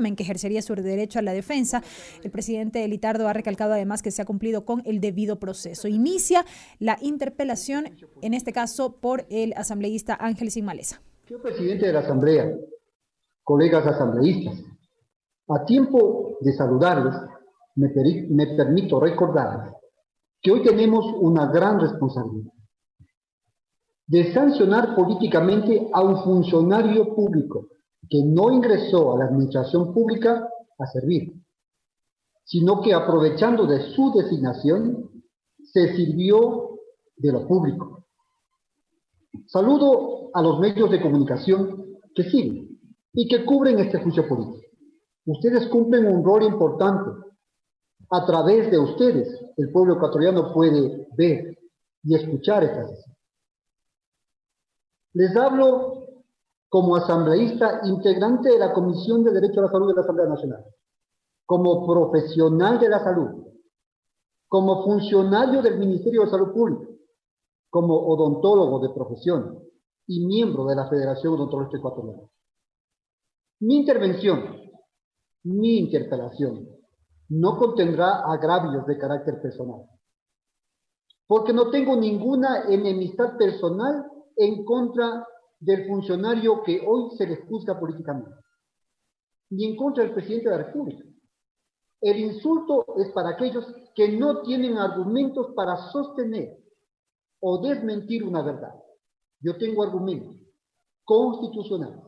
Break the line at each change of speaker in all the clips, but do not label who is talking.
en que ejercería su derecho a la defensa. El presidente Litardo ha recalcado además que se ha cumplido con el debido proceso. Inicia la interpelación, en este caso por el asambleísta Ángel Sin Maleza.
Señor presidente de la Asamblea, colegas asambleístas, a tiempo de saludarles, me permito recordarles que hoy tenemos una gran responsabilidad de sancionar políticamente a un funcionario público que no ingresó a la administración pública a servir, sino que aprovechando de su designación, se sirvió de lo público. Saludo a los medios de comunicación que siguen y que cubren este juicio político. Ustedes cumplen un rol importante. A través de ustedes, el pueblo ecuatoriano puede ver y escuchar estas decisiones. Les hablo como asambleísta integrante de la Comisión de Derecho a la Salud de la Asamblea Nacional, como profesional de la salud, como funcionario del Ministerio de Salud Pública, como odontólogo de profesión y miembro de la Federación Odontológica Ecuatoriana. Mi intervención, mi interpelación, no contendrá agravios de carácter personal, porque no tengo ninguna enemistad personal en contra del funcionario que hoy se les juzga políticamente, ni en contra del presidente de la República. El insulto es para aquellos que no tienen argumentos para sostener o desmentir una verdad. Yo tengo argumentos constitucionales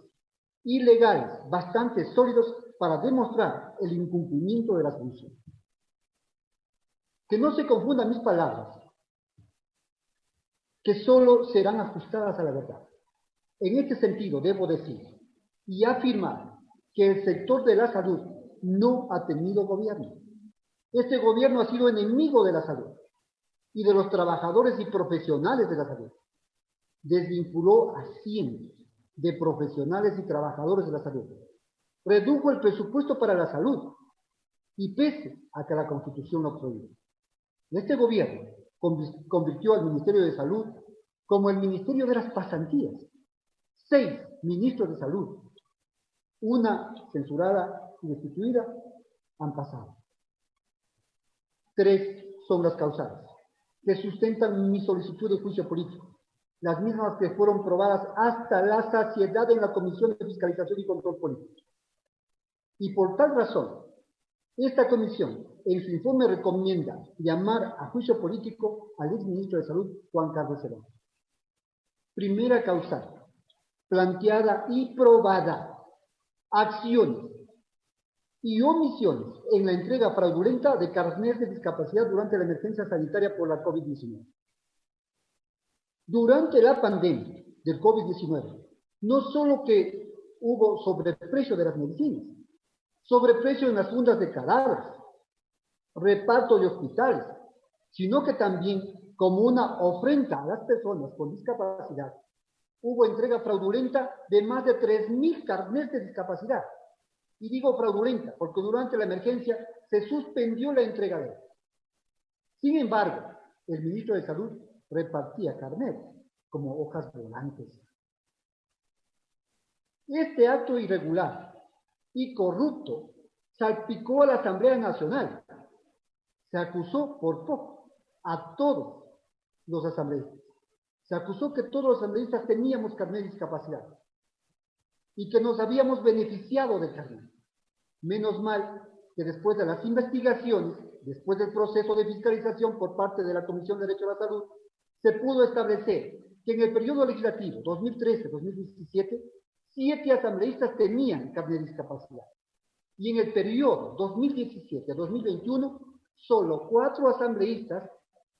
y legales bastante sólidos para demostrar el incumplimiento de las funciones. Que no se confundan mis palabras, que solo serán ajustadas a la verdad. En este sentido, debo decir y afirmar que el sector de la salud no ha tenido gobierno. Este gobierno ha sido enemigo de la salud y de los trabajadores y profesionales de la salud. Desvinculó a cientos de profesionales y trabajadores de la salud. Redujo el presupuesto para la salud y pese a que la Constitución lo prohíbe. Este gobierno convirtió al Ministerio de Salud como el Ministerio de las Pasantías. 6 ministros de salud, una censurada y destituida, han pasado. 3 son las causales que sustentan mi solicitud de juicio político, las mismas que fueron probadas hasta la saciedad en la Comisión de Fiscalización y Control Político. Y por tal razón, esta comisión en su informe recomienda llamar a juicio político al exministro de Salud, Juan Carlos Serrano. Primera causal, planteada y probada, acciones y omisiones en la entrega fraudulenta de carnet de discapacidad durante la emergencia sanitaria por la COVID-19. Durante la pandemia del COVID-19, no solo que hubo sobreprecio de las medicinas, sobreprecio en las fundas de cadáveres, reparto de hospitales, sino que también, como una ofrenda a las personas con discapacidad, hubo entrega fraudulenta de más de 3.000 carnets de discapacidad. Y digo fraudulenta porque durante la emergencia se suspendió la entrega de ellos. Sin embargo, el ministro de Salud repartía carnets como hojas volantes. Este acto irregular y corrupto salpicó a la Asamblea Nacional. Se acusó por poco a todos los asambleístas. Se acusó que todos los asambleístas teníamos carnet de discapacidad y que nos habíamos beneficiado del carnet. Menos mal que después de las investigaciones, después del proceso de fiscalización por parte de la Comisión de Derecho a la Salud, se pudo establecer que en el periodo legislativo 2013-2017, 7 asambleístas tenían carnet de discapacidad. Y en el periodo 2017-2021, solo 4 asambleístas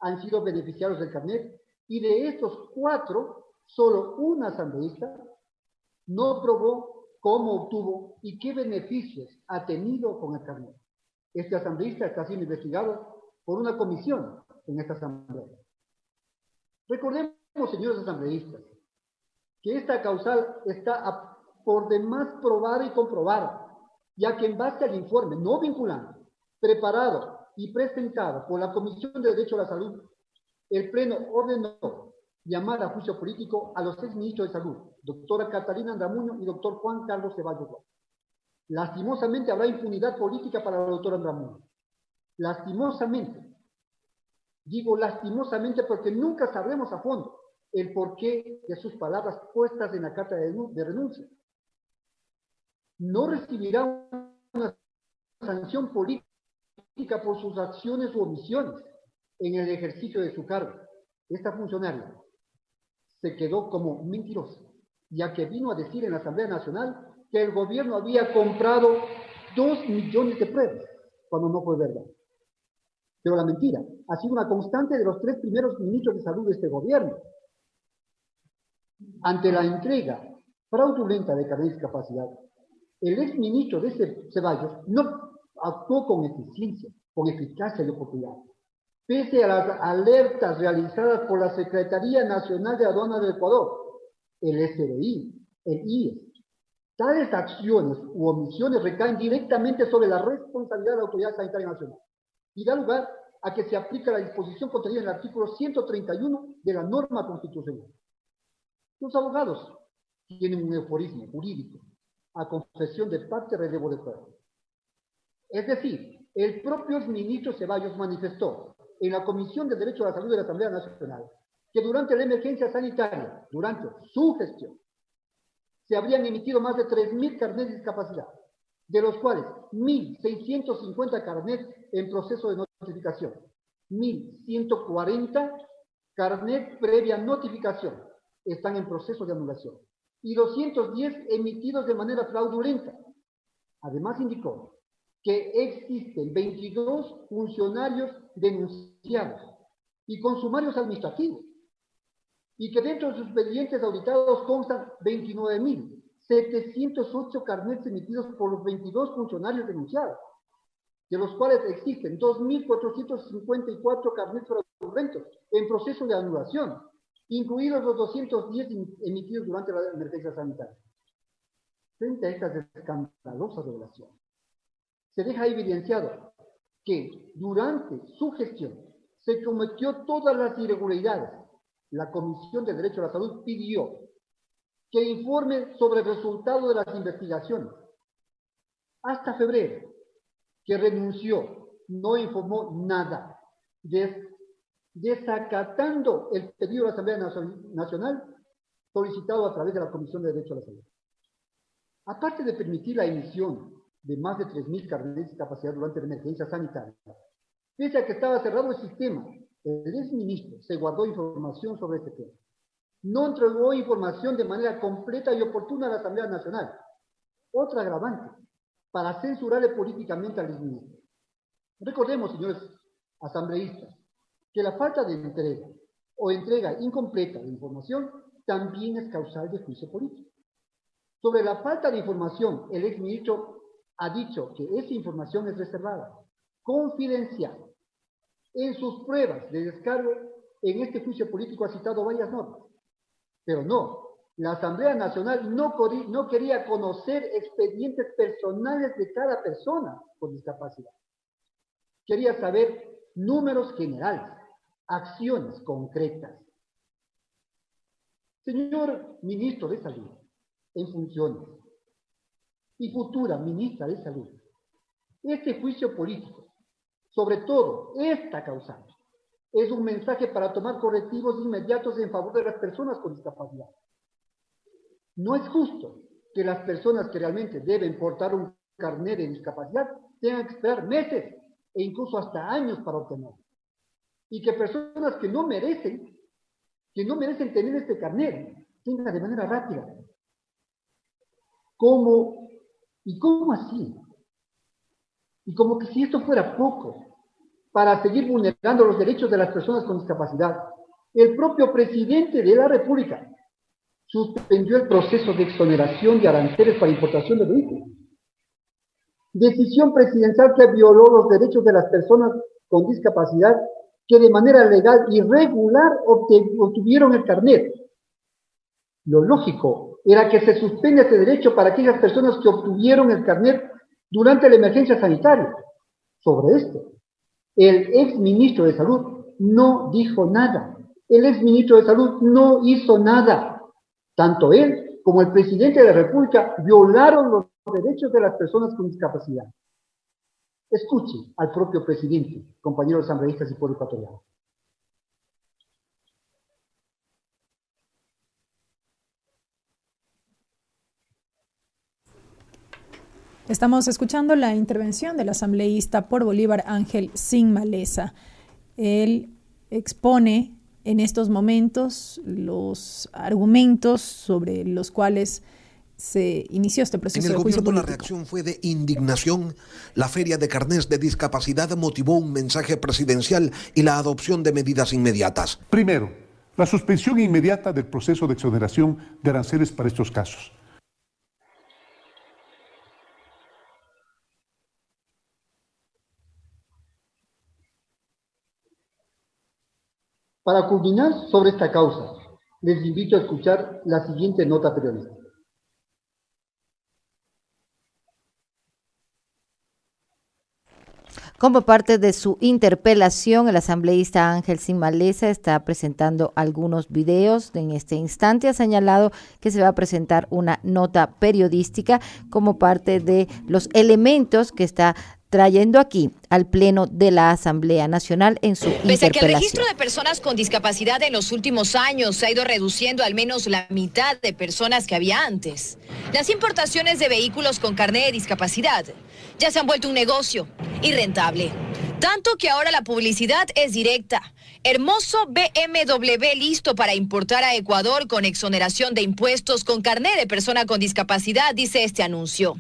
han sido beneficiarios del carnet, y de estos 4, solo un asambleísta no probó cómo obtuvo y qué beneficios ha tenido con el carnet. Este asambleísta está siendo investigado por una comisión en esta asamblea. Recordemos, señores asambleístas, que esta causal está por demás probada y comprobada, ya que en base al informe no vinculante, preparado y presentado por la Comisión de Derecho a la Salud, el Pleno ordenó llamar a juicio político a los 6 ministros de Salud, doctora Catalina Andramuño y doctor Juan Carlos Ceballos López. Lastimosamente habrá impunidad política para la doctora Andramón. Lastimosamente. Digo lastimosamente porque nunca sabremos a fondo el porqué de sus palabras puestas en la carta de renuncia. No recibirá una sanción política por sus acciones u omisiones en el ejercicio de su cargo. Esta funcionaria se quedó como mentirosa, ya que vino a decir en la Asamblea Nacional que el gobierno había comprado 2 millones de pruebas, cuando no fue verdad. Pero la mentira ha sido una constante de los 3 primeros ministros de salud de este gobierno. Ante la entrega fraudulenta de carnet de discapacidad, el exministro de Ceballos no actuó con eficiencia, con eficacia y oportunidad. Pese a las alertas realizadas por la Secretaría Nacional de Aduanas del Ecuador, el SBI, el IES, tales acciones u omisiones recaen directamente sobre la responsabilidad de la Autoridad Sanitaria Nacional y da lugar a que se aplique la disposición contenida en el artículo 131 de la norma constitucional. Los abogados tienen un euforismo jurídico a confesión de parte, relevo de prueba. Es decir, el propio exministro Ceballos manifestó en la Comisión de Derecho a la Salud de la Asamblea Nacional que durante la emergencia sanitaria, durante su gestión, se habrían emitido más de 3.000 carnets de discapacidad, de los cuales 1.650 carnets en proceso de notificación, 1.140 carnets previa notificación están en proceso de anulación y 210 emitidos de manera fraudulenta. Además indicó que existen 22 funcionarios denunciados y con sumarios administrativos y que dentro de sus expedientes auditados constan 29.708 carnets emitidos por los 22 funcionarios denunciados, de los cuales existen 2.454 carnets fraudulentos en proceso de anulación, incluidos los 210 emitidos durante la emergencia sanitaria. Frente a estas escandalosas revelaciones, se deja evidenciado que durante su gestión se cometió todas las irregularidades. La Comisión de Derecho a la Salud pidió que informe sobre el resultado de las investigaciones. Hasta febrero, que renunció, no informó nada, desacatando el pedido de la Asamblea Nacional solicitado a través de la Comisión de Derecho a la Salud. Aparte de permitir la emisión de más de 3.000 carnets de discapacidad durante la emergencia sanitaria, pese a que estaba cerrado el sistema, el exministro se guardó información sobre este tema. No entregó información de manera completa y oportuna a la Asamblea Nacional. Otra agravante, para censurarle políticamente al exministro. Recordemos, señores asambleístas, que la falta de entrega o entrega incompleta de información también es causal de juicio político. Sobre la falta de información, el exministro ha dicho que esa información es reservada, confidencial. En sus pruebas de descargo, en este juicio político ha citado varias normas, pero no, la Asamblea Nacional no quería conocer expedientes personales de cada persona con discapacidad. Quería saber números generales, acciones concretas. Señor ministro de Salud, en funciones, y futura ministra de Salud, este juicio político, sobre todo esta causante, es un mensaje para tomar correctivos inmediatos en favor de las personas con discapacidad. No es justo que las personas que realmente deben portar un carnet de discapacidad tengan que esperar meses e incluso hasta años para obtenerlo. Y que personas que no merecen tener este carnet tengan de manera rápida. ¿Cómo? ¿Y cómo así? Y como que si esto fuera poco, para seguir vulnerando los derechos de las personas con discapacidad, el propio presidente de la República suspendió el proceso de exoneración de aranceles para importación de vehículos. Decisión presidencial que violó los derechos de las personas con discapacidad que de manera legal y regular obtuvieron el carnet. Lo lógico era que se suspenda ese derecho para aquellas personas que obtuvieron el carnet durante la emergencia sanitaria. Sobre esto, el exministro de Salud no dijo nada. El exministro de Salud no hizo nada. Tanto él como el presidente de la República, violaron los derechos de las personas con discapacidad. Escuche al propio presidente, compañeros asambleístas y pueblo ecuatoriano.
Estamos escuchando la intervención del asambleísta por Bolívar Ángel Sin Maleza. Él expone en estos momentos los argumentos sobre los cuales se inició este proceso de juicio político.
En el gobierno la reacción fue de indignación. La feria de carnés de discapacidad motivó un mensaje presidencial y la adopción de medidas inmediatas.
Primero, la suspensión inmediata del proceso de exoneración de aranceles para estos casos.
Para culminar sobre esta causa, les invito a escuchar la siguiente nota periodística.
Como parte de su interpelación, el asambleísta Ángel Sin Maleza está presentando algunos videos. En este instante ha señalado que se va a presentar una nota periodística como parte de los elementos que está trayendo aquí al Pleno de la Asamblea Nacional en su interpelación.
Pese a que el registro de personas con discapacidad en los últimos años se ha ido reduciendo al menos la mitad de personas que había antes, las importaciones de vehículos con carné de discapacidad ya se han vuelto un negocio y rentable. Tanto que ahora la publicidad es directa. Hermoso BMW listo para importar a Ecuador con exoneración de impuestos con carné de persona con discapacidad, dice este anuncio.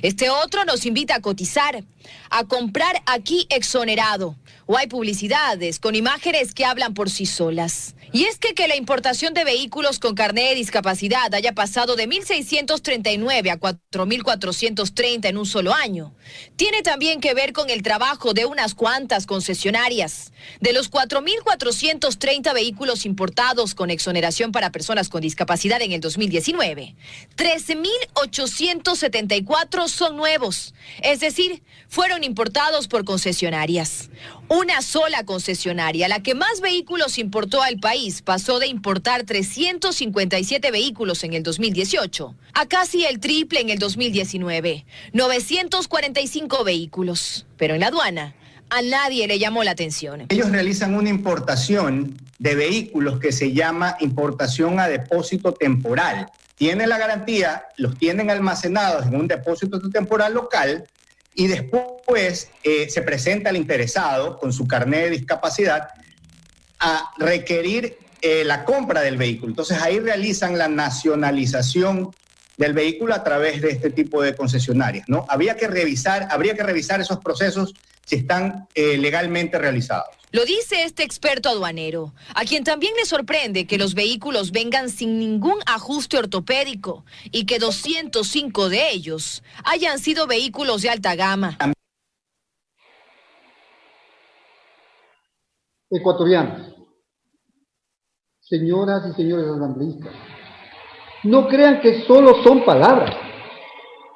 Este otro nos invita a cotizar, a comprar aquí exonerado. O hay publicidades con imágenes que hablan por sí solas. Y es que la importación de vehículos con carné de discapacidad haya pasado de 1.639 a 4.430 en un solo año, tiene también que ver con el trabajo de unas cuantas concesionarias. De los 4.430 vehículos importados con exoneración para personas con discapacidad en el 2019, 13.874 son nuevos, es decir, fueron importados por concesionarias. Una sola concesionaria, la que más vehículos importó al país, pasó de importar 357 vehículos en el 2018 a casi el triple en el 2019, 945 vehículos. Pero en la aduana, a nadie le llamó la atención.
Ellos realizan una importación de vehículos que se llama importación a depósito temporal. Tienen la garantía, los tienen almacenados en un depósito temporal local y después se presenta al interesado con su carnet de discapacidad a requerir la compra del vehículo. Entonces ahí realizan la nacionalización del vehículo a través de este tipo de concesionarias, ¿no? Habría que revisar esos procesos si están legalmente realizados.
Lo dice este experto aduanero, a quien también le sorprende que los vehículos vengan sin ningún ajuste ortopédico y que 205 de ellos hayan sido vehículos de alta gama.
Ecuatorianos, señoras y señores asambleístas, no crean que solo son palabras.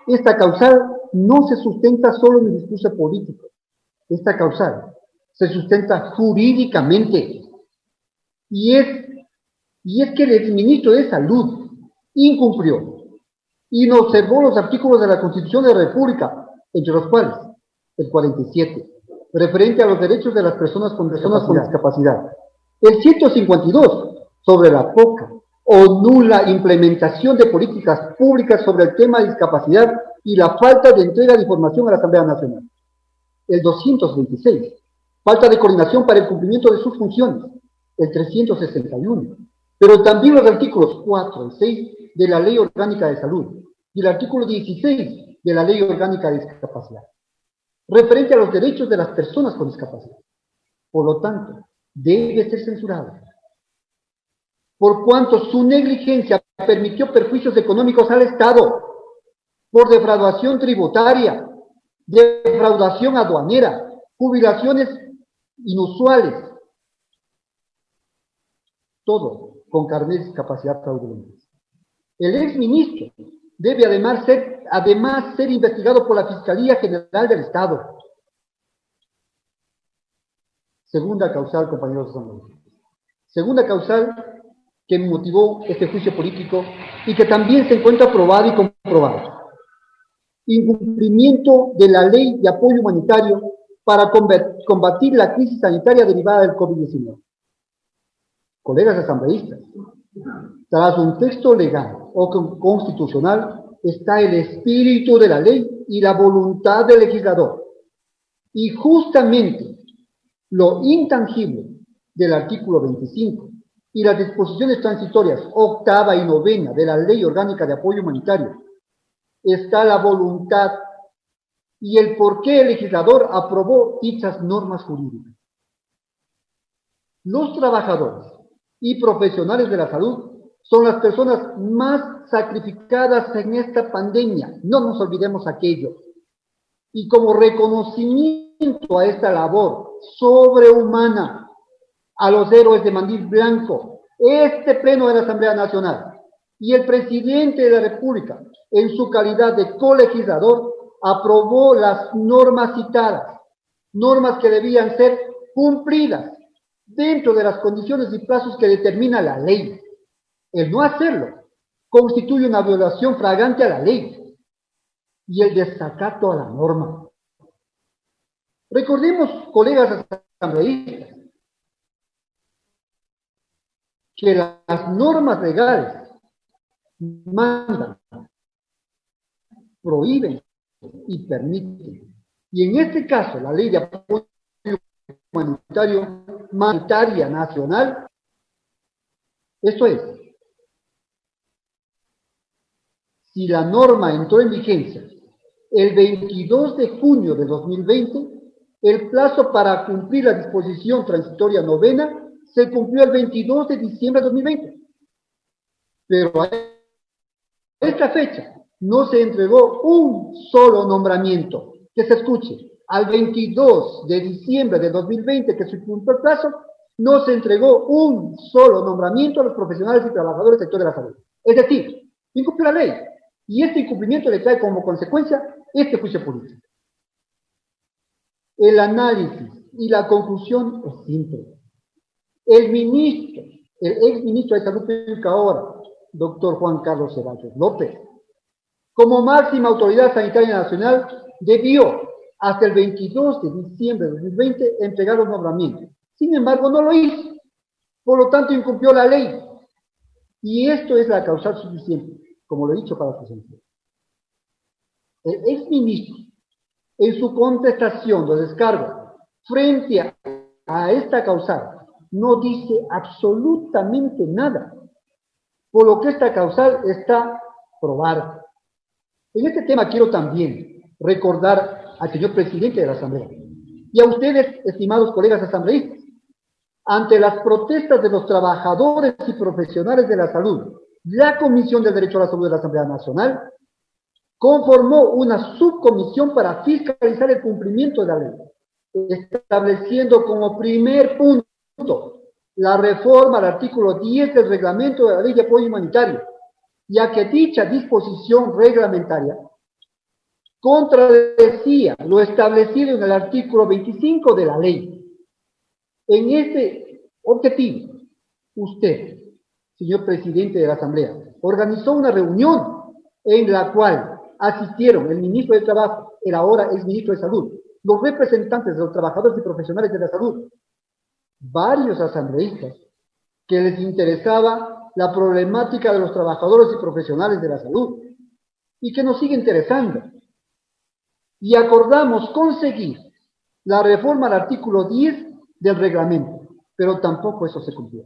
Esta causal no se sustenta solo en el discurso político. Esta causal se sustenta jurídicamente. Y es que el exministro de Salud incumplió y no observó los artículos de la Constitución de la República, entre los cuales el 47, referente a los derechos de las personas con discapacidad. El 152, sobre la poca o nula implementación de políticas públicas sobre el tema de discapacidad y la falta de entrega de información a la Asamblea Nacional. El 226, falta de coordinación para el cumplimiento de sus funciones. El 361, pero también los artículos 4 y 6 de la Ley Orgánica de Salud y el artículo 16 de la Ley Orgánica de Discapacidad, referente a los derechos de las personas con discapacidad. Por lo tanto, debe ser censurado, por cuanto su negligencia permitió perjuicios económicos al Estado, por defraudación tributaria, defraudación aduanera, jubilaciones inusuales, todo con carnet de discapacidad fraudulenta. El exministro debe además ser investigado por la Fiscalía General del Estado. Segunda causal, compañeros asambleístas. Segunda causal que motivó este juicio político y que también se encuentra probado y comprobado. Incumplimiento de la ley de apoyo humanitario para combatir la crisis sanitaria derivada del COVID-19. Colegas asambleístas, tras un texto legal o constitucional está el espíritu de la ley y la voluntad del legislador. Y justamente lo intangible del artículo 25 y las disposiciones transitorias octava y novena de la Ley Orgánica de Apoyo Humanitario está la voluntad y el por qué el legislador aprobó dichas normas jurídicas. Los trabajadores y profesionales de la salud son las personas más sacrificadas en esta pandemia. No nos olvidemos aquello. Y como reconocimiento a esta labor sobrehumana, a los héroes de Mandil Blanco, este Pleno de la Asamblea Nacional y el Presidente de la República, en su calidad de colegislador, aprobó las normas citadas, normas que debían ser cumplidas dentro de las condiciones y plazos que determina la ley. El no hacerlo constituye una violación flagrante a la ley y el desacato a la norma. Recordemos, colegas asambleístas, que las normas legales mandan, prohíben y permiten. Y en este caso, la ley de apoyo humanitaria nacional, esto es, si la norma entró en vigencia el 22 de junio de 2020, el plazo para cumplir la disposición transitoria novena se cumplió el 22 de diciembre de 2020. Pero a esta fecha no se entregó un solo nombramiento. Que se escuche, al 22 de diciembre de 2020, que se cumplió el plazo, no se entregó un solo nombramiento a los profesionales y trabajadores del sector de la salud. Es decir, incumplió la ley. Y este incumplimiento le trae como consecuencia este juicio político. El análisis y la conclusión es simple. El ex ministro de Salud Pública ahora, doctor Juan Carlos Ceballos López, como máxima autoridad sanitaria nacional, debió hasta el 22 de diciembre de 2020 entregar los nombramientos. Sin embargo, no lo hizo. Por lo tanto, incumplió la ley. Y esto es la causal suficiente, como lo he dicho, para su sentido. El ex ministro, en su contestación de descargo frente a esta causal, no dice absolutamente nada, por lo que esta causal está probada. En este tema quiero también recordar al señor presidente de la Asamblea y a ustedes, estimados colegas asambleístas, ante las protestas de los trabajadores y profesionales de la salud, la Comisión del Derecho a la Salud de la Asamblea Nacional conformó una subcomisión para fiscalizar el cumplimiento de la ley, estableciendo como primer punto la reforma al artículo 10 del reglamento de la Ley de Apoyo Humanitario, ya que dicha disposición reglamentaria contradecía lo establecido en el artículo 25 de la ley. En este objetivo, usted, señor presidente de la Asamblea, organizó una reunión en la cual asistieron el ministro de Trabajo, el ahora ex ministro de Salud, los representantes de los trabajadores y profesionales de la salud, varios asambleístas que les interesaba la problemática de los trabajadores y profesionales de la salud y que nos sigue interesando. Y acordamos conseguir la reforma al artículo 10 del reglamento, pero tampoco eso se cumplió.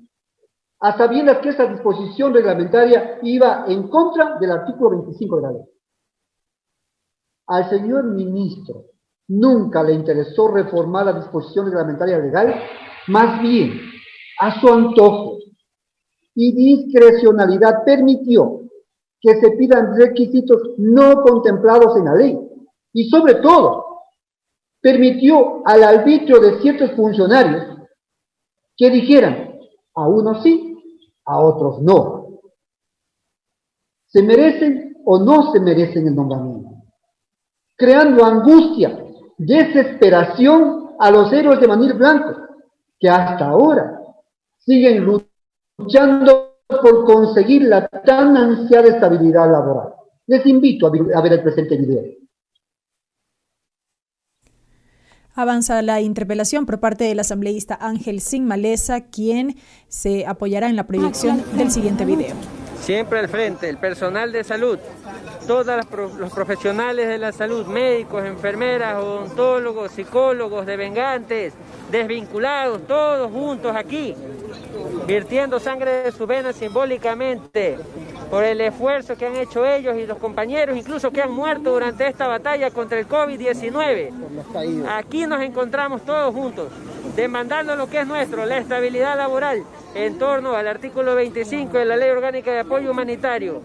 A sabiendas que esa disposición reglamentaria iba en contra del artículo 25 de la ley. Al señor ministro nunca le interesó reformar la disposición reglamentaria legal, más bien, a su antojo y discrecionalidad permitió que se pidan requisitos no contemplados en la ley y sobre todo permitió al arbitrio de ciertos funcionarios que dijeran a unos sí, a otros no. ¿Se merecen o no se merecen el nombramiento? Creando angustia, desesperación a los héroes de Mandil Blanco, que hasta ahora siguen luchando por conseguir la tan ansiada estabilidad laboral. Les invito a ver el presente video.
Avanza la interpelación por parte del asambleísta Ángel Sin Maleza, quien se apoyará en la proyección del siguiente video.
Siempre al frente, el personal de salud, todos los profesionales de la salud, médicos, enfermeras, odontólogos, psicólogos, devengantes, desvinculados, todos juntos aquí, vertiendo sangre de sus venas simbólicamente por el esfuerzo que han hecho ellos y los compañeros, incluso que han muerto durante esta batalla contra el COVID-19. Aquí nos encontramos todos juntos, demandando lo que es nuestro, la estabilidad laboral, en torno al artículo 25 de la Ley Orgánica de Apoyo Humanitario.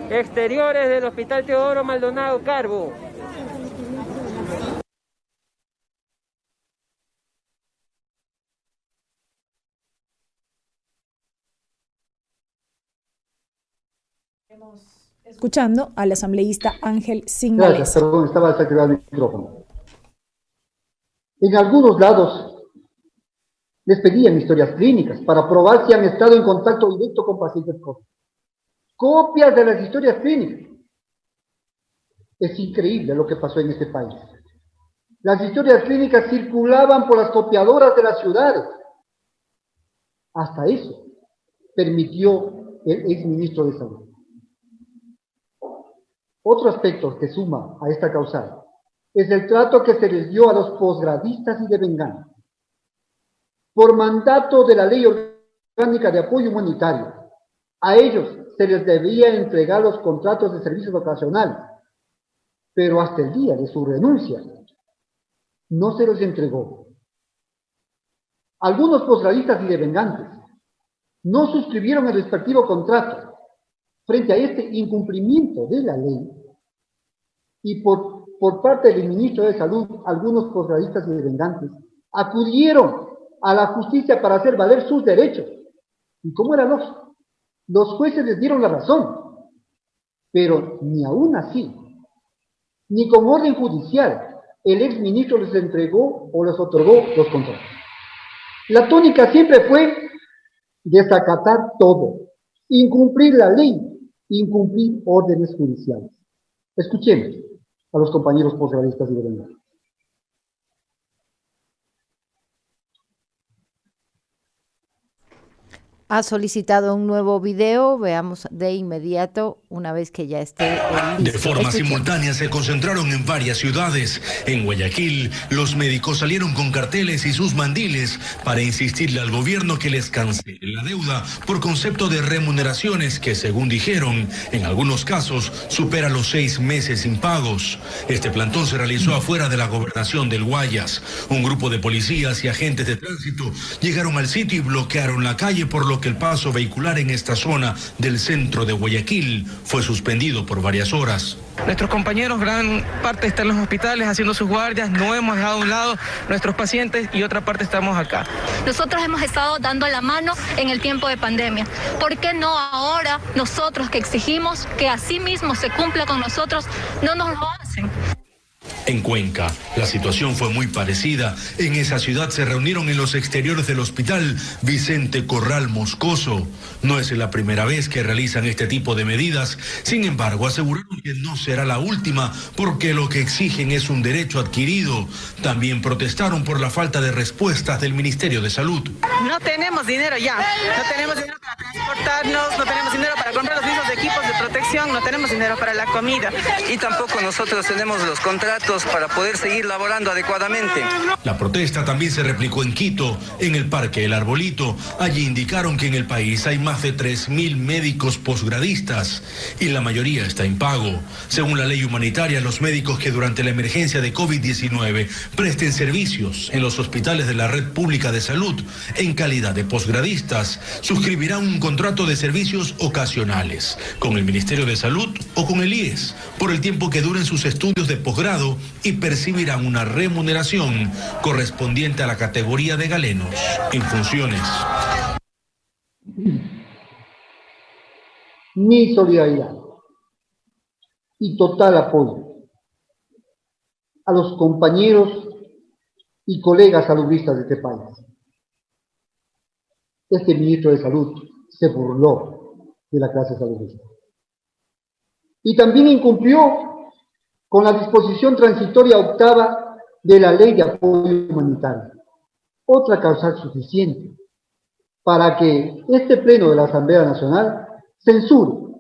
Exteriores del Hospital Teodoro Maldonado Carbo.
Escuchando al asambleísta Ángel Sin Maleza.
Gracias, perdón, estaba desactivado el micrófono. En algunos lados les pedían historias clínicas para probar si han estado en contacto directo con pacientes COVID. Copias de las historias clínicas. Es increíble lo que pasó en este país. Las historias clínicas circulaban por las copiadoras de las ciudades. Hasta eso permitió el exministro de Salud. Otro aspecto que suma a esta causal es el trato que se les dio a los posgradistas y devengantes. Por mandato de la Ley Orgánica de Apoyo Humanitario, a ellos se les debía entregar los contratos de servicios ocasionales, pero hasta el día de su renuncia no se los entregó. Algunos posgradistas y devengantes no suscribieron el respectivo contrato frente a este incumplimiento de la ley, y por parte del ministro de Salud, algunos posgradistas y devengantes acudieron a la justicia para hacer valer sus derechos. ¿Y cómo era lógico? Los jueces les dieron la razón, pero ni aún así, ni con orden judicial, el exministro les entregó o les otorgó los contratos. La tónica siempre fue desacatar todo, incumplir la ley, incumplir órdenes judiciales. Escuchemos a los compañeros posgradistas y devengantes.
Ha solicitado un nuevo video, veamos de inmediato una vez que ya esté listo.
De forma simultánea se concentraron en varias ciudades. En Guayaquil, los médicos salieron con carteles y sus mandiles para insistirle al gobierno que les cancele la deuda por concepto de remuneraciones que, según dijeron, en algunos casos supera los 6 meses impagos. Este plantón se realizó afuera de la gobernación del Guayas. Un grupo de policías y agentes de tránsito llegaron al sitio y bloquearon la calle, por lo que el paso vehicular en esta zona del centro de Guayaquil fue suspendido por varias horas.
Nuestros compañeros, gran parte están en los hospitales haciendo sus guardias, no hemos dejado a un lado nuestros pacientes y otra parte estamos acá.
Nosotros hemos estado dando la mano en el tiempo de pandemia. ¿Por qué no ahora nosotros que exigimos que así mismo se cumpla con nosotros, no nos lo hacen?
En Cuenca, la situación fue muy parecida. En esa ciudad se reunieron en los exteriores del hospital Vicente Corral Moscoso. No es la primera vez que realizan este tipo de medidas. Sin embargo, aseguraron que no será la última, porque lo que exigen es un derecho adquirido. También protestaron por la falta de respuestas del Ministerio de Salud.
No tenemos dinero ya, no tenemos dinero para transportarnos, no tenemos dinero para comprar los mismos equipos de protección, no tenemos dinero para la comida.
Y tampoco nosotros tenemos los contratos para poder seguir laborando adecuadamente.
La protesta también se replicó en Quito, en el Parque El Arbolito. Allí indicaron que en el país hay más de 3.000 médicos posgradistas y la mayoría está impago. Según la ley humanitaria, los médicos que durante la emergencia de COVID-19 presten servicios en los hospitales de la red pública de salud en calidad de posgradistas suscribirán un contrato de servicios ocasionales con el Ministerio de Salud o con el IES por el tiempo que duren sus estudios de posgrado y percibirán una remuneración correspondiente a la categoría de galenos en funciones.
Mi solidaridad y total apoyo a los compañeros y colegas saludistas de este país. Este ministro de Salud se burló de la clase saludista. Y también incumplió con la disposición transitoria octava de la Ley de Apoyo Humanitario. Otra causal suficiente para que este pleno de la Asamblea Nacional censure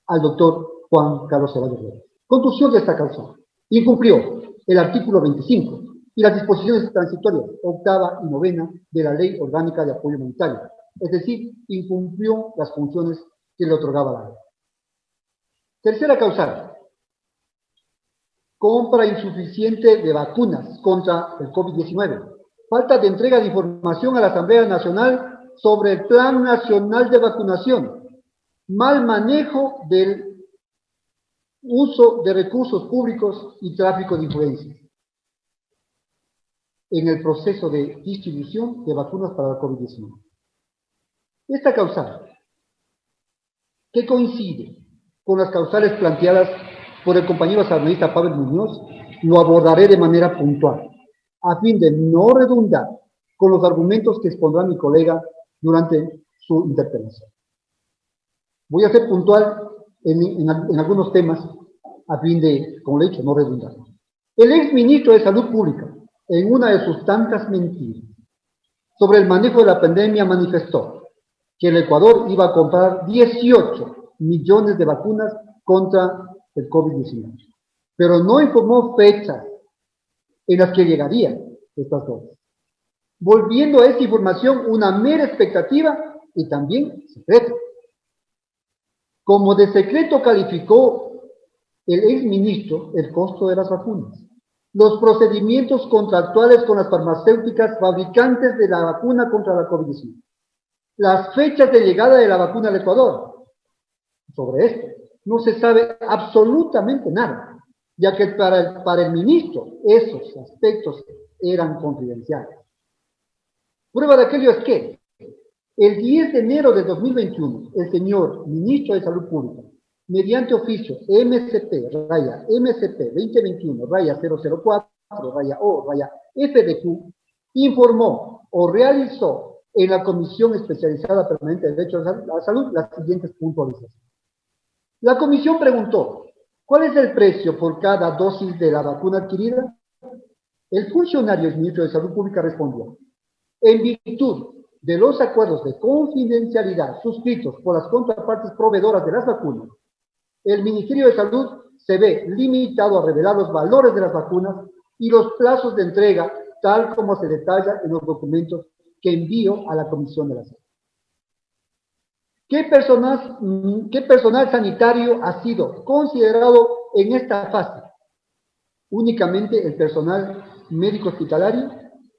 al doctor Juan Carlos Ceballos Reyes. Conclusión de esta causal. Incumplió el artículo 25 y las disposiciones transitorias octava y novena de la Ley Orgánica de Apoyo Humanitario. Es decir, incumplió las funciones que le otorgaba la ley. Tercera causal. Compra insuficiente de vacunas contra el COVID-19. Falta de entrega de información a la Asamblea Nacional sobre el Plan Nacional de Vacunación. Mal manejo del uso de recursos públicos y tráfico de influencias en el proceso de distribución de vacunas para el COVID-19. Esta causal, que coincide con las causales planteadas por el compañero asambleísta Pavel Muñoz, lo abordaré de manera puntual, a fin de no redundar con los argumentos que expondrá mi colega durante su interpelación. Voy a ser puntual en algunos temas, a fin de, como le he dicho, no redundar. El exministro de Salud Pública, en una de sus tantas mentiras sobre el manejo de la pandemia, manifestó que el Ecuador iba a comprar 18 millones de vacunas contra el COVID-19, pero no informó fechas en las que llegarían estas dosis, volviendo a esta información una mera expectativa y también secreta. Como de secreto calificó el exministro el costo de las vacunas, los procedimientos contractuales con las farmacéuticas fabricantes de la vacuna contra la COVID-19, las fechas de llegada de la vacuna al Ecuador. Sobre esto no se sabe absolutamente nada, ya que para el ministro esos aspectos eran confidenciales. Prueba de aquello es que el 10 de enero de 2021, el señor ministro de Salud Pública, mediante oficio MCP 2021-004-O-FDQ, informó o realizó en la Comisión Especializada Permanente de Derechos a la Salud las siguientes puntualizaciones. La comisión preguntó, ¿cuál es el precio por cada dosis de la vacuna adquirida? El funcionario ministro de Salud Pública respondió, en virtud de los acuerdos de confidencialidad suscritos por las contrapartes proveedoras de las vacunas, el Ministerio de Salud se ve limitado a revelar los valores de las vacunas y los plazos de entrega, tal como se detalla en los documentos que envío a la Comisión de la Salud. ¿Qué personal sanitario ha sido considerado en esta fase? Únicamente el personal médico hospitalario.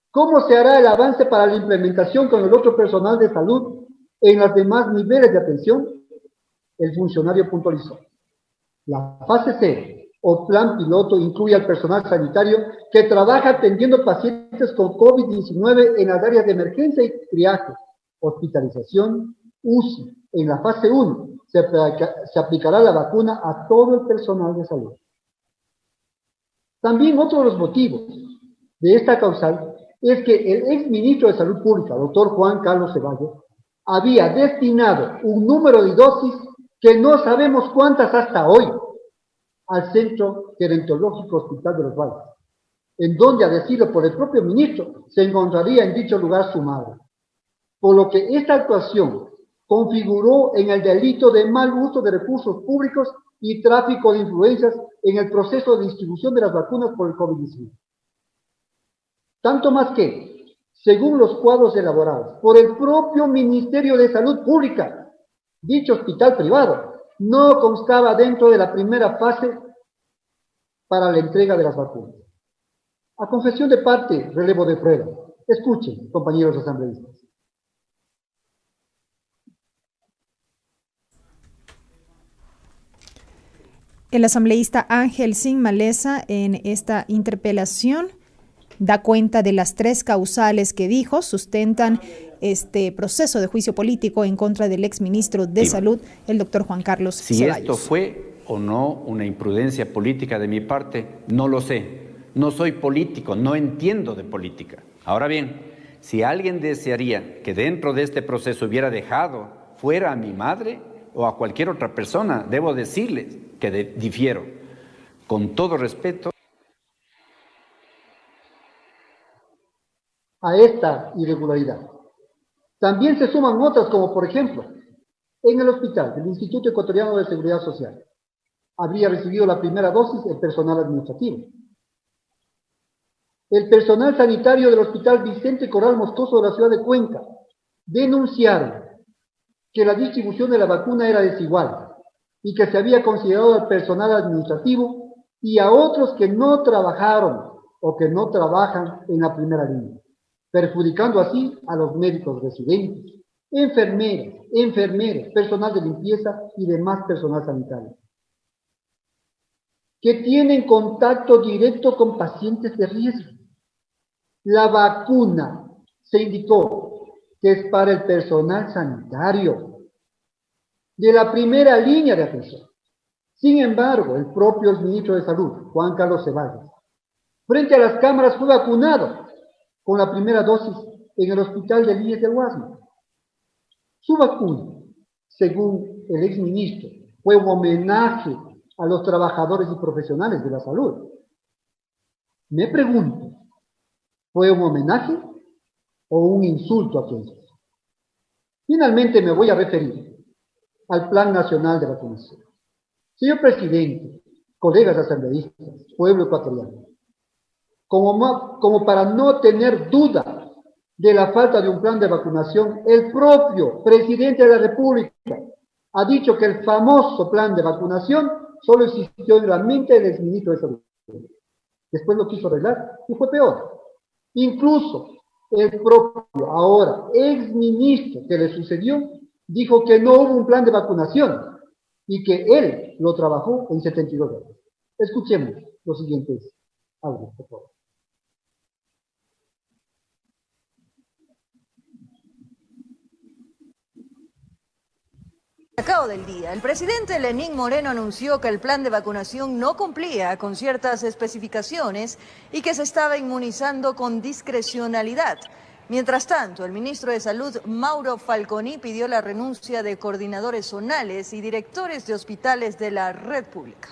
¿Cómo se hará el avance para la implementación con el otro personal de salud en los demás niveles de atención? El funcionario puntualizó. La fase C o plan piloto incluye al personal sanitario que trabaja atendiendo pacientes con COVID-19 en las áreas de emergencia y triaje, hospitalización, UCI. En la fase 1 se aplicará la vacuna a todo el personal de salud. También otro de los motivos de esta causal es que el exministro de Salud Pública, doctor Juan Carlos Ceballos, había destinado un número de dosis que no sabemos cuántas hasta hoy al Centro Gerontológico Hospital de los Valles, en donde, a decirlo por el propio ministro, se encontraría en dicho lugar su madre. Por lo que esta actuación configuró en el delito de mal uso de recursos públicos y tráfico de influencias en el proceso de distribución de las vacunas por el COVID-19. Tanto más que, según los cuadros elaborados por el propio Ministerio de Salud Pública, dicho hospital privado no constaba dentro de la primera fase para la entrega de las vacunas. A confesión de parte, relevo de prueba. Escuchen, compañeros asambleístas.
El asambleísta Ángel Sin Maleza en esta interpelación da cuenta de las 3 causales que dijo sustentan este proceso de juicio político en contra del exministro de Salud, el doctor Juan Carlos Ceballos.
Si esto fue o no una imprudencia política de mi parte, no lo sé. No soy político, no entiendo de política. Ahora bien, si alguien desearía que dentro de este proceso hubiera dejado fuera a mi madre o a cualquier otra persona, debo decirles que difiero. Con todo respeto.
A esta irregularidad también se suman otras, como por ejemplo, en el hospital del Instituto Ecuatoriano de Seguridad Social habría recibido la primera dosis el personal administrativo. El personal sanitario del Hospital Vicente Corral Moscoso de la ciudad de Cuenca denunciaron que la distribución de la vacuna era desigual y que se había considerado al personal administrativo y a otros que no trabajaron o que no trabajan en la primera línea, perjudicando así a los médicos residentes, enfermeros, personal de limpieza y demás personal sanitario, que tienen contacto directo con pacientes de riesgo. La vacuna se indicó que es para el personal sanitario de la primera línea de atención. Sin embargo, el propio ministro de Salud, Juan Carlos Ceballos, frente a las cámaras fue vacunado con la primera dosis en el hospital de Lilles del Guasmo. Su vacuna, según el exministro, fue un homenaje a los trabajadores y profesionales de la salud. Me pregunto, ¿fue un homenaje o un insulto a quienes? Finalmente me voy a referir al Plan Nacional de Vacunación. Señor presidente, colegas asambleístas, pueblo ecuatoriano, como para no tener duda de la falta de un plan de vacunación, el propio presidente de la República ha dicho que el famoso plan de vacunación solo existió en la mente del exministro de Salud. Después lo quiso arreglar y fue peor. Incluso el propio ahora exministro que le sucedió dijo que no hubo un plan de vacunación y que él lo trabajó en 72 horas. Escuchemos los siguientes audios, por favor.
Destacado del día, el presidente Lenín Moreno anunció que el plan de vacunación no cumplía con ciertas especificaciones y que se estaba inmunizando con discrecionalidad. Mientras tanto, el ministro de Salud, Mauro Falconi, pidió la renuncia de coordinadores zonales y directores de hospitales de la red pública.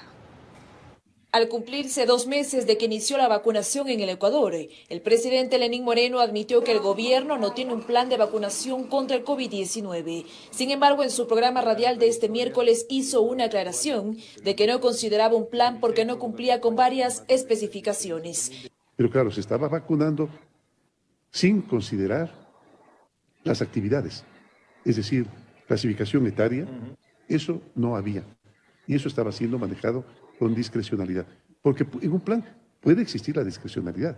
Al cumplirse 2 meses de que inició la vacunación en el Ecuador, el presidente Lenín Moreno admitió que el gobierno no tiene un plan de vacunación contra el COVID-19. Sin embargo, en su programa radial de este miércoles hizo una aclaración de que no consideraba un plan porque no cumplía con varias especificaciones.
Pero claro, se estaba vacunando sin considerar las actividades, es decir, clasificación etaria, eso no había. Y eso estaba siendo manejado con discrecionalidad. Porque en un plan puede existir la discrecionalidad.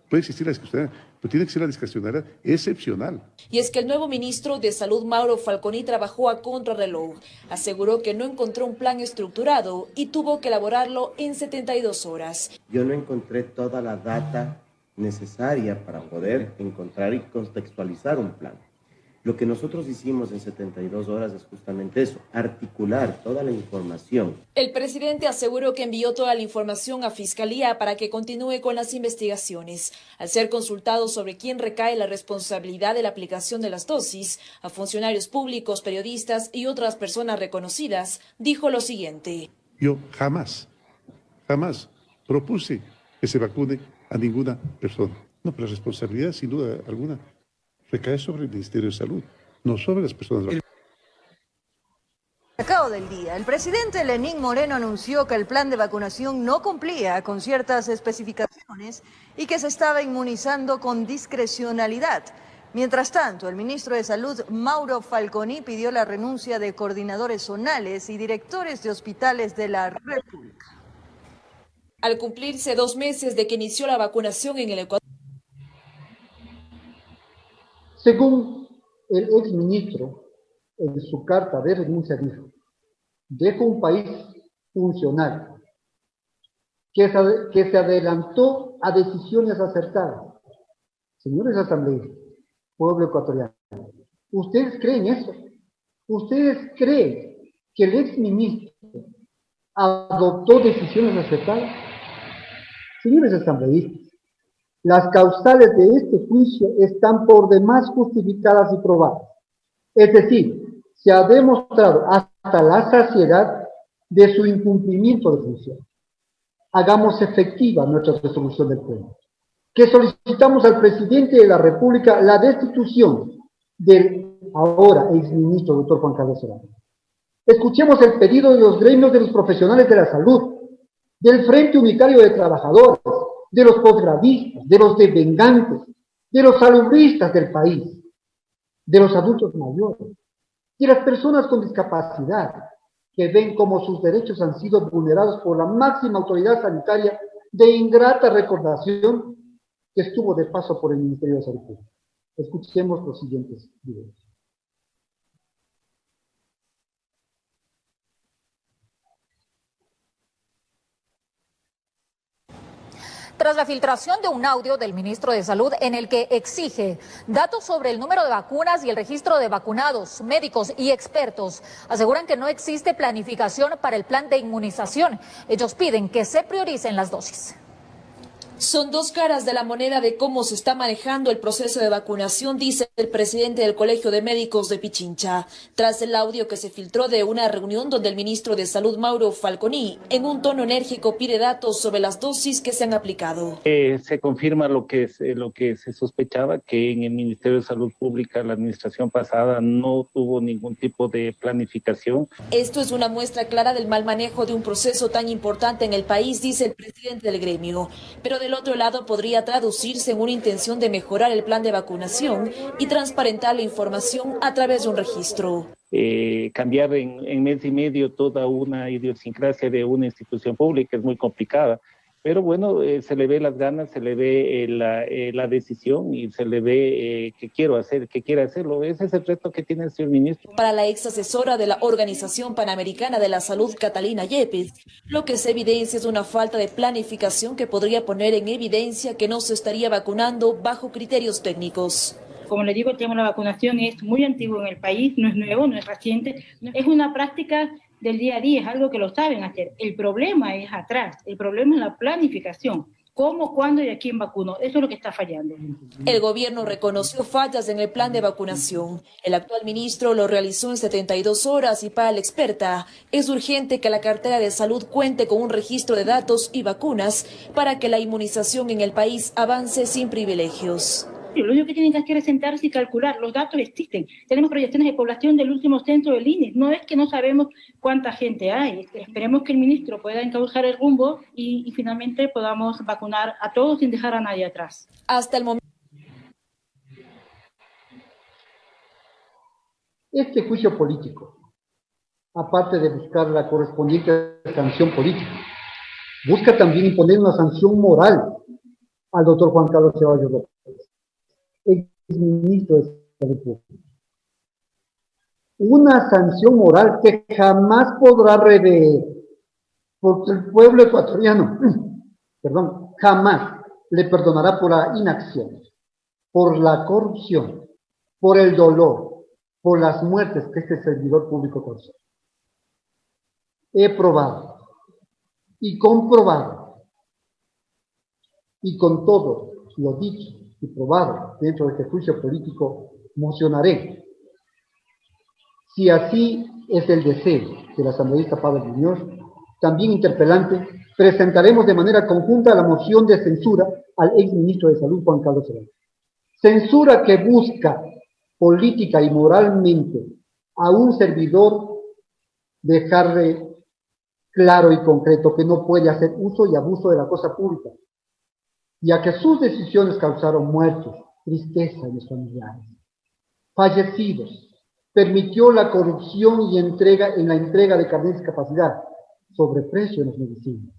Puede existir la discrecionalidad, pero tiene que ser la discrecionalidad excepcional.
Y es que el nuevo ministro de Salud, Mauro Falconi, trabajó a contrarreloj. Aseguró que no encontró un plan estructurado y tuvo que elaborarlo en 72 horas.
Yo no encontré toda la data necesaria para poder encontrar y contextualizar un plan. Lo que nosotros hicimos en 72 horas es justamente eso, articular toda la información.
El presidente aseguró que envió toda la información a Fiscalía para que continúe con las investigaciones. Al ser consultado sobre quién recae la responsabilidad de la aplicación de las dosis, a funcionarios públicos, periodistas y otras personas reconocidas, dijo lo siguiente.
Yo jamás propuse que se vacune a ninguna persona. No, pero la responsabilidad, sin duda alguna, recae sobre el Ministerio de Salud, no sobre las personas.
Destacado del día, el presidente Lenín Moreno anunció que el plan de vacunación no cumplía con ciertas especificaciones y que se estaba inmunizando con discrecionalidad. Mientras tanto, el ministro de Salud, Mauro Falconi, pidió la renuncia de coordinadores zonales y directores de hospitales de la red pública.
Al cumplirse 2 meses de que inició la vacunación en el Ecuador.
Según el exministro, en su carta de renuncia dijo, dejo un país funcional, que se adelantó a decisiones acertadas. Señores asambleístas, pueblo ecuatoriano, ¿ustedes creen eso? ¿Ustedes creen que el exministro adoptó decisiones acertadas? Señores asambleístas, las causales de este juicio están por demás justificadas y probadas. Es decir, se ha demostrado hasta la saciedad de su incumplimiento de función. Hagamos efectiva nuestra resolución del Pleno, que solicitamos al presidente de la República la destitución del ahora exministro doctor Juan Carlos Ceballos. Escuchemos el pedido de los gremios de los profesionales de la salud, del Frente Unitario de Trabajadores, de los posgradistas, de los devengantes, de los salubristas del país, de los adultos mayores, de las personas con discapacidad, que ven como sus derechos han sido vulnerados por la máxima autoridad sanitaria de ingrata recordación que estuvo de paso por el Ministerio de Salud Pública. Escuchemos los siguientes videos.
Tras la filtración de un audio del ministro de Salud en el que exige datos sobre el número de vacunas y el registro de vacunados, médicos y expertos, aseguran que no existe planificación para el plan de inmunización. Ellos piden que se prioricen las dosis.
Son dos caras de la moneda de cómo se está manejando el proceso de vacunación, dice el presidente del Colegio de Médicos de Pichincha, tras el audio que se filtró de una reunión donde el ministro de Salud, Mauro Falconi, en un tono enérgico pide datos sobre las dosis que se han aplicado.
Se confirma lo que se sospechaba, que en el Ministerio de Salud Pública la administración pasada no tuvo ningún tipo de planificación.
Esto es una muestra clara del mal manejo de un proceso tan importante en el país, dice el presidente del gremio, pero del otro lado podría traducirse en una intención de mejorar el plan de vacunación y transparentar la información a través de un registro.
Cambiar en mes y medio toda una idiosincrasia de una institución pública es muy complicada, pero bueno, se le ve las ganas, se le ve la decisión y se le ve que quiere hacerlo. Ese es el reto que tiene el señor ministro.
Para la ex asesora de la Organización Panamericana de la Salud, Catalina Yepes, lo que se evidencia es una falta de planificación que podría poner en evidencia que no se estaría vacunando bajo criterios técnicos.
Como le digo, el tema de la vacunación es muy antiguo en el país, no es nuevo, no es reciente, es una práctica del día a día, es algo que lo saben hacer. El problema es atrás, el problema es la planificación. ¿Cómo, cuándo y a quién vacuno? Eso es lo que está fallando.
El gobierno reconoció fallas en el plan de vacunación. El actual ministro lo realizó en 72 horas y para la experta es urgente que la cartera de salud cuente con un registro de datos y vacunas para que la inmunización en el país avance sin privilegios.
Lo único que tienen que hacer es sentarse y calcular. Los datos existen. Tenemos proyecciones de población del último censo del INE. No es que no sabemos cuánta gente hay. Esperemos que el ministro pueda encauzar el rumbo y finalmente podamos vacunar a todos sin dejar a nadie atrás.
Hasta el momento.
Este juicio político, aparte de buscar la correspondiente sanción política, busca también imponer una sanción moral al doctor Juan Carlos Ceballos López, exministro de Salud Pública. Una sanción moral que jamás podrá rever, porque el pueblo ecuatoriano, jamás le perdonará por la inacción, por la corrupción, por el dolor, por las muertes que este servidor público causó. He probado y comprobado, y con todo lo dicho y probado dentro de este juicio político, mocionaré. Si así es el deseo del asambleísta Pablo Muñoz, también interpelante, presentaremos de manera conjunta la moción de censura al exministro de Salud, Juan Carlos Ceballos. Censura que busca política y moralmente a un servidor dejarle claro y concreto que no puede hacer uso y abuso de la cosa pública, ya que sus decisiones causaron muertos, tristeza en los familiares, fallecidos, permitió la corrupción y en la entrega de carnet de discapacidad, sobreprecio en las medicinas,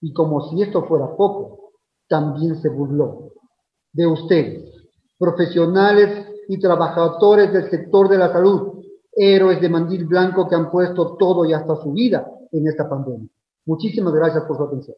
y como si esto fuera poco, también se burló de ustedes, profesionales y trabajadores del sector de la salud, héroes de mandil blanco que han puesto todo y hasta su vida en esta pandemia. Muchísimas gracias por su atención.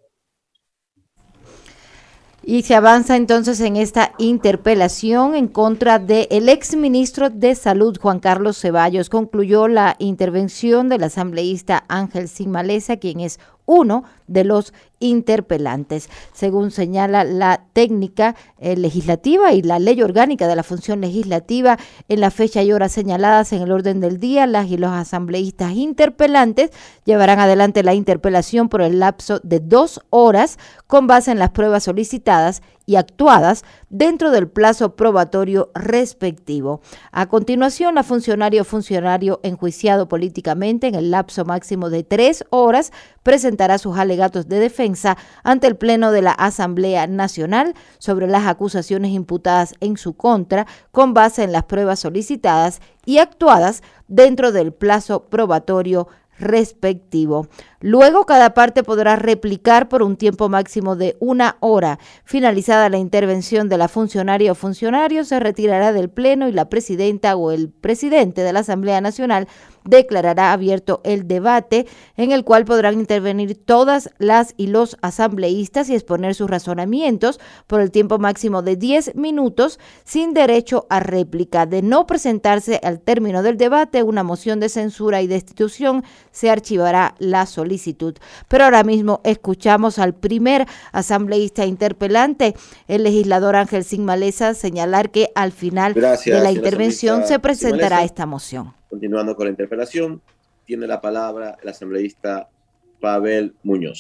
Y se avanza entonces en esta interpelación en contra del exministro de Salud, Juan Carlos Ceballos. Concluyó la intervención del asambleísta Ángel Sin Maleza, quien es uno de los interpelantes. Según señala la técnica legislativa y la ley orgánica de la función legislativa, en la fecha y hora señaladas en el orden del día, las y los asambleístas interpelantes llevarán adelante la interpelación por el lapso de 2 horas con base en las pruebas solicitadas y actuadas dentro del plazo probatorio respectivo. A continuación, la funcionario o funcionario enjuiciado políticamente en el lapso máximo de 3 horas presentará sus alegatos de defensa ante el Pleno de la Asamblea Nacional sobre las acusaciones imputadas en su contra con base en las pruebas solicitadas y actuadas dentro del plazo probatorio respectivo. Luego, cada parte podrá replicar por un tiempo máximo de 1 hora. Finalizada la intervención de la funcionaria o funcionario, se retirará del Pleno y la presidenta o el presidente de la Asamblea Nacional declarará abierto el debate en el cual podrán intervenir todas las y los asambleístas y exponer sus razonamientos por el tiempo máximo de 10 minutos sin derecho a réplica. De no presentarse al término del debate una moción de censura y destitución, se archivará la solicitud. Pero ahora mismo escuchamos al primer asambleísta interpelante, el legislador Angelsin Malesa, señalar que al final de la intervención se presentará esta moción.
Continuando con la interpelación, tiene la palabra el asambleísta Pavel Muñoz.